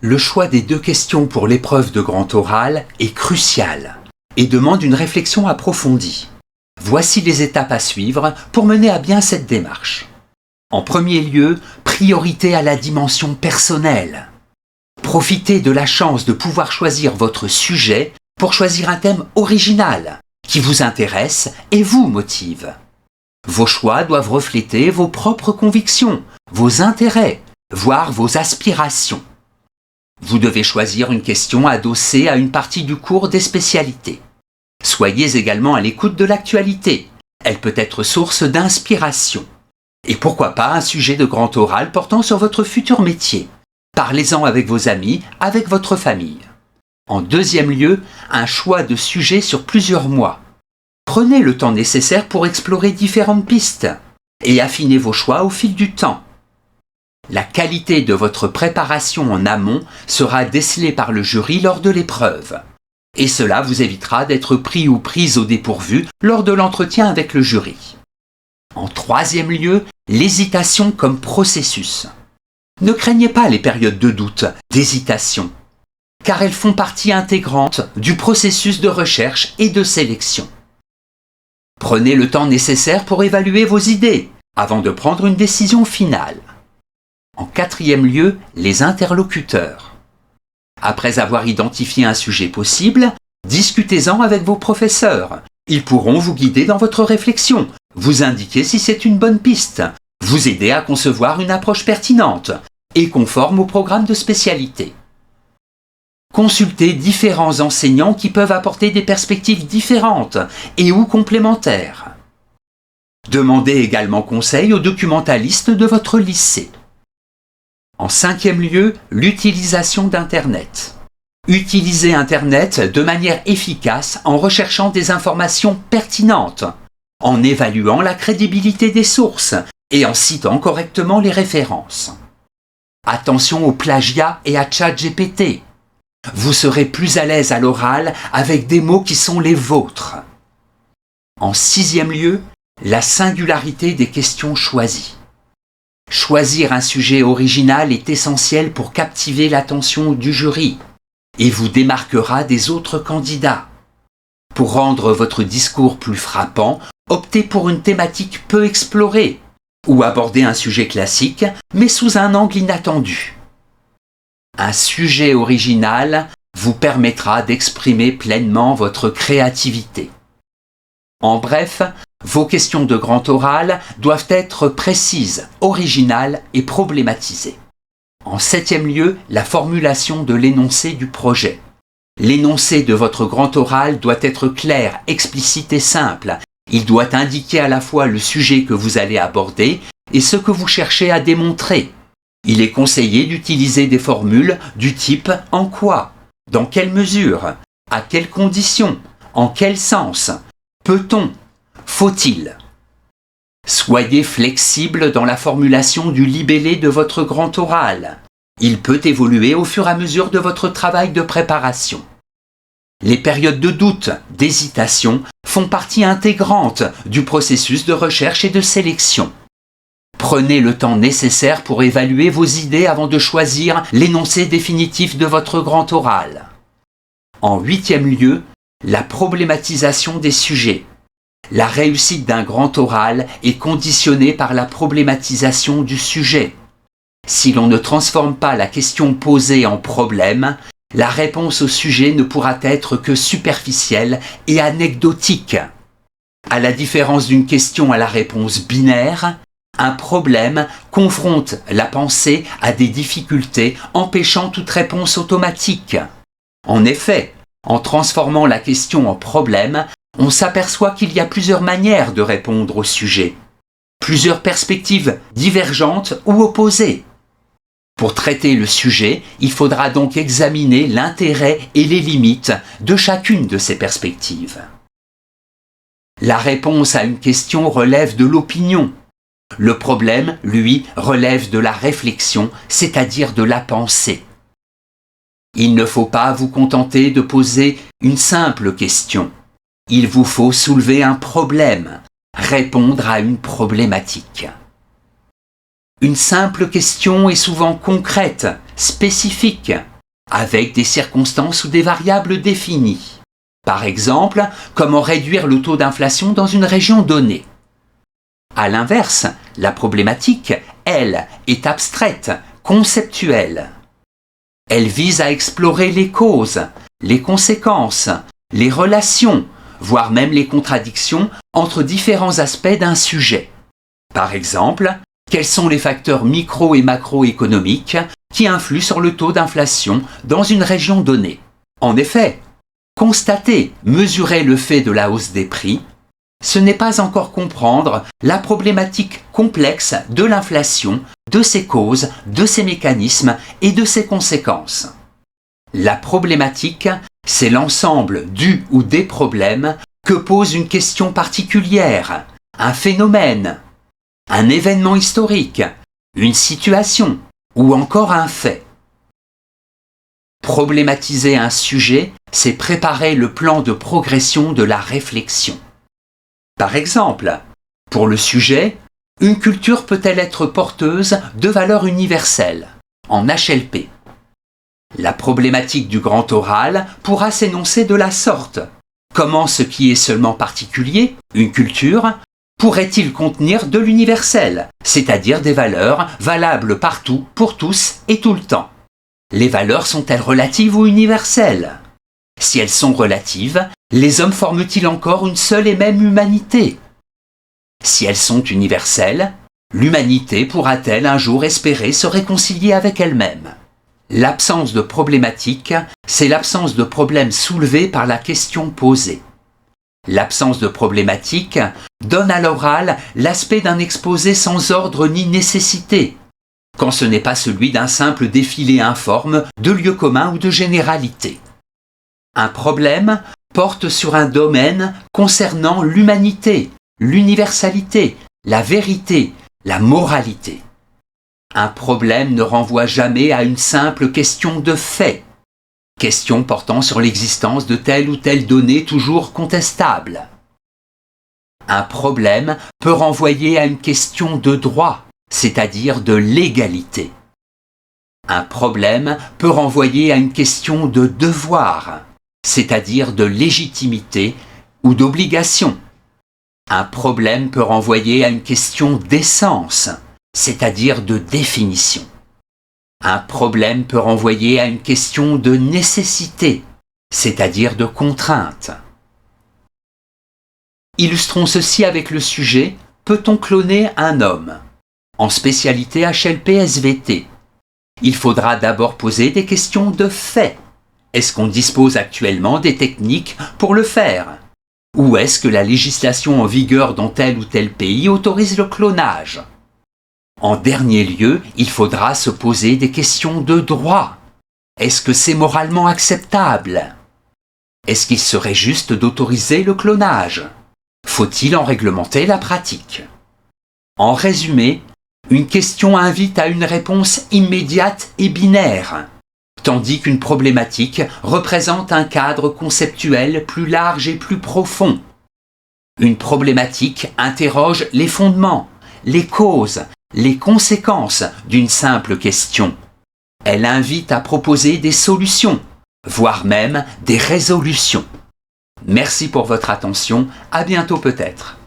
Le choix des 2 questions pour l'épreuve de grand oral est crucial et demande une réflexion approfondie. Voici les étapes à suivre pour mener à bien cette démarche. En premier lieu, priorité à la dimension personnelle. Profitez de la chance de pouvoir choisir votre sujet pour choisir un thème original qui vous intéresse et vous motive. Vos choix doivent refléter vos propres convictions, vos intérêts, voire vos aspirations. Vous devez choisir une question adossée à une partie du cours des spécialités. Soyez également à l'écoute de l'actualité. Elle peut être source d'inspiration. Et pourquoi pas un sujet de grand oral portant sur votre futur métier. Parlez-en avec vos amis, avec votre famille. En deuxième lieu, un choix de sujet sur plusieurs mois. Prenez le temps nécessaire pour explorer différentes pistes et affinez vos choix au fil du temps. La qualité de votre préparation en amont sera décelée par le jury lors de l'épreuve. Et cela vous évitera d'être pris ou prise au dépourvu lors de l'entretien avec le jury. En troisième lieu, l'hésitation comme processus. Ne craignez pas les périodes de doute, d'hésitation, car elles font partie intégrante du processus de recherche et de sélection. Prenez le temps nécessaire pour évaluer vos idées avant de prendre une décision finale. En quatrième lieu, les interlocuteurs. Après avoir identifié un sujet possible, discutez-en avec vos professeurs. Ils pourront vous guider dans votre réflexion, vous indiquer si c'est une bonne piste, vous aider à concevoir une approche pertinente et conforme au programme de spécialité. Consultez différents enseignants qui peuvent apporter des perspectives différentes et ou complémentaires. Demandez également conseil aux documentalistes de votre lycée. En cinquième lieu, l'utilisation d'Internet. Utilisez Internet de manière efficace en recherchant des informations pertinentes, en évaluant la crédibilité des sources et en citant correctement les références. Attention au plagiat et à ChatGPT. Vous serez plus à l'aise à l'oral avec des mots qui sont les vôtres. En sixième lieu, la singularité des questions choisies. Choisir un sujet original est essentiel pour captiver l'attention du jury et vous démarquera des autres candidats. Pour rendre votre discours plus frappant, optez pour une thématique peu explorée ou abordez un sujet classique mais sous un angle inattendu. Un sujet original vous permettra d'exprimer pleinement votre créativité. En bref, vos questions de grand oral doivent être précises, originales et problématisées. En septième lieu, la formulation de l'énoncé du projet. L'énoncé de votre grand oral doit être clair, explicite et simple. Il doit indiquer à la fois le sujet que vous allez aborder et ce que vous cherchez à démontrer. Il est conseillé d'utiliser des formules du type « en quoi »,« dans quelle mesure »,« à quelles conditions »,« en quel sens »,« peut-on »,« faut-il ». Soyez flexible dans la formulation du libellé de votre grand oral. Il peut évoluer au fur et à mesure de votre travail de préparation. Les périodes de doute, d'hésitation font partie intégrante du processus de recherche et de sélection. Prenez le temps nécessaire pour évaluer vos idées avant de choisir l'énoncé définitif de votre grand oral. En huitième lieu, la problématisation des sujets. La réussite d'un grand oral est conditionnée par la problématisation du sujet. Si l'on ne transforme pas la question posée en problème, la réponse au sujet ne pourra être que superficielle et anecdotique. À la différence d'une question à la réponse binaire, un problème confronte la pensée à des difficultés empêchant toute réponse automatique. En effet, en transformant la question en problème, on s'aperçoit qu'il y a plusieurs manières de répondre au sujet, plusieurs perspectives divergentes ou opposées. Pour traiter le sujet, il faudra donc examiner l'intérêt et les limites de chacune de ces perspectives. La réponse à une question relève de l'opinion. Le problème, lui, relève de la réflexion, c'est-à-dire de la pensée. Il ne faut pas vous contenter de poser une simple question. Il vous faut soulever un problème, répondre à une problématique. Une simple question est souvent concrète, spécifique, avec des circonstances ou des variables définies. Par exemple, comment réduire le taux d'inflation dans une région donnée. À l'inverse, la problématique, elle, est abstraite, conceptuelle. Elle vise à explorer les causes, les conséquences, les relations, voire même les contradictions entre différents aspects d'un sujet. Par exemple, quels sont les facteurs micro- et macroéconomiques qui influent sur le taux d'inflation dans une région donnée? En effet, constater, mesurer le fait de la hausse des prix, ce n'est pas encore comprendre la problématique complexe de l'inflation, de ses causes, de ses mécanismes et de ses conséquences. La problématique, c'est l'ensemble du ou des problèmes que pose une question particulière, un phénomène, un événement historique, une situation ou encore un fait. Problématiser un sujet, c'est préparer le plan de progression de la réflexion. Par exemple, pour le sujet, une culture peut-elle être porteuse de valeurs universelles, en HLP? La problématique du grand oral pourra s'énoncer de la sorte. Comment ce qui est seulement particulier, une culture, pourrait-il contenir de l'universel, c'est-à-dire des valeurs valables partout, pour tous et tout le temps? Les valeurs sont-elles relatives ou universelles? Si elles sont relatives, les hommes forment-ils encore une seule et même humanité? Si elles sont universelles, l'humanité pourra-t-elle un jour espérer se réconcilier avec elle-même? L'absence de problématique, c'est l'absence de problème soulevé par la question posée. L'absence de problématique donne à l'oral l'aspect d'un exposé sans ordre ni nécessité, quand ce n'est pas celui d'un simple défilé informe de lieux communs ou de généralités. Un problème porte sur un domaine concernant l'humanité, l'universalité, la vérité, la moralité. Un problème ne renvoie jamais à une simple question de fait, question portant sur l'existence de telle ou telle donnée toujours contestable. Un problème peut renvoyer à une question de droit, c'est-à-dire de légalité. Un problème peut renvoyer à une question de devoir, c'est-à-dire de légitimité ou d'obligation. Un problème peut renvoyer à une question d'essence, c'est-à-dire de définition. Un problème peut renvoyer à une question de nécessité, c'est-à-dire de contrainte. Illustrons ceci avec le sujet « Peut-on cloner un homme ?» en spécialité HLP-SVT. Il faudra d'abord poser des questions de fait. Est-ce qu'on dispose actuellement des techniques pour le faire? Ou est-ce que la législation en vigueur dans tel ou tel pays autorise le clonage? En dernier lieu, il faudra se poser des questions de droit. Est-ce que c'est moralement acceptable? Est-ce qu'il serait juste d'autoriser le clonage? Faut-il en réglementer la pratique? En résumé, une question invite à une réponse immédiate et binaire, tandis qu'une problématique représente un cadre conceptuel plus large et plus profond. Une problématique interroge les fondements, les causes, les conséquences d'une simple question. Elle invite à proposer des solutions, voire même des résolutions. Merci pour votre attention, à bientôt peut-être.